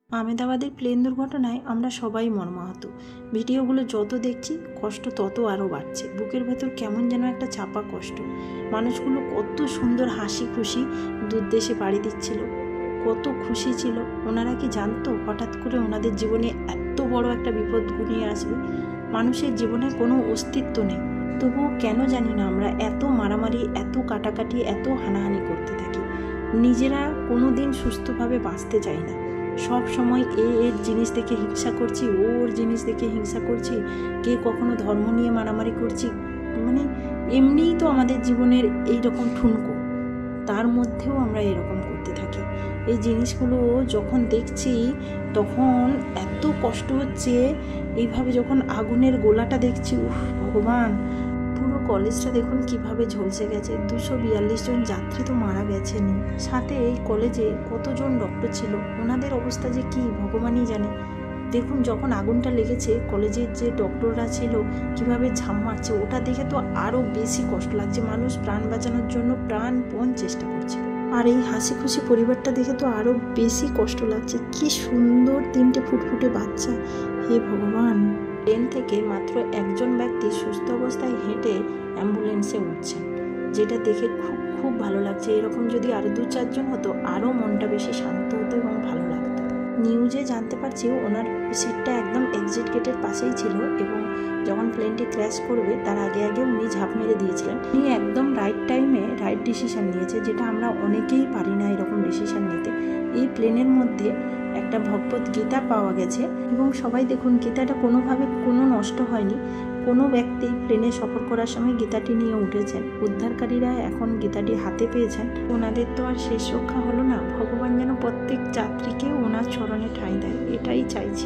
আহমেদাবাদের plane দুর্ঘটনায় আমরা সবাই মর্মাহত। ভিডিওগুলো যত দেখছি কষ্ট তত আরও বাড়ছে। বুকের ভেতর কেমন যেন একটা চাপা কষ্ট। মানুষগুলো কত সুন্দর হাসি খুশি দূর দেশে পাড়ি দিচ্ছিল, কত খুশি ছিল। ওনারা কি জানতো হঠাৎ করে ওনাদের জীবনে এত বড় একটা বিপদ ঘনিয়ে আসবে? মানুষের জীবনে কোনো অস্তিত্ব নেই, তবুও কেন জানি না আমরা এত মারামারি, এত কাটাকাটি, এত হানাহানি করতে থাকি। নিজেরা কোনো দিন সুস্থভাবে বাঁচতে চাই না। সব সময় এর জিনিস দেখে হিংসা করছি, ওর জিনিস দেখে হিংসা করছি, কে কখনো ধর্ম নিয়ে মারামারি করছি। মানে এমনিই তো আমাদের জীবনের এই রকম ঠুনকো, তার মধ্যেও আমরা এরকম করতে থাকি। এই জিনিসগুলো যখন দেখছি তখন এত কষ্ট হচ্ছে। এইভাবে যখন আগুনের গোলাটা দেখছি, উফ ভগবান, পুরো কলেজটা দেখুন কিভাবে ঝলসে গেছে। 242 জন যাত্রী তো মারা গেছেনই, সাথে এই কলেজে কতজন ডক্টর ছিল, ওনাদের অবস্থা যে কি ভগবানই জানে। দেখুন যখন আগুনটা লেগেছে, কলেজের যে ডক্টররা ছিল কিভাবে ঝাঁপ মারছে, ওটা দেখে তো আরও বেশি কষ্ট লাগছে। মানুষ প্রাণ বাঁচানোর জন্য প্রাণপণ চেষ্টা করছে, আর এই হাসি খুশি পরিবারটা দেখে তো আরও বেশি কষ্ট লাগছে। কি সুন্দর 3টে ফুটফুটে বাচ্চা, হে ভগবান। ট্রেন থেকে মাত্র একজন ব্যক্তি সুস্থ অবস্থায় হেঁটে অ্যাম্বুলেন্সে উঠছেন, যেটা দেখে খুব খুব ভালো লাগছে। এরকম যদি আরও 2-4 জন হতো আরও মনটা বেশি শান্ত হতো এবং ভালো লাগতো। নিউজে জানতে পারছি ওনার সিটটা একদম এক্সিট গেটের পাশেই ছিল, এবং যখন প্লেনটি ক্র্যাশ করবে তার আগে আগে উনি ঝাঁপ মেরে দিয়েছিলেন। উনি একদম রাইট টাইমে রাইট ডিসিশন নিয়েছে, যেটা আমরা অনেকেই পারি না এরকম ডিসিশন নিতে। এই প্লেনের মধ্যে একটা ভগবত গীতা পাওয়া গেছে, এবং সবাই দেখুন গীতাটা কোনোভাবে কোনো নষ্ট হয়নি। কোনো ব্যক্তি প্লেনে সফর করার সময় গীতাটি নিয়ে উঠেছেন, উদ্ধারকারীরা এখন গীতাটি হাতে পেয়েছেন। ওনাদের তো আর শেষ রক্ষা হলো না। ভগবান যেন প্রত্যেক যাত্রীকে ওনার চরণে ঠাঁই দেয়, এটাই চাইছি।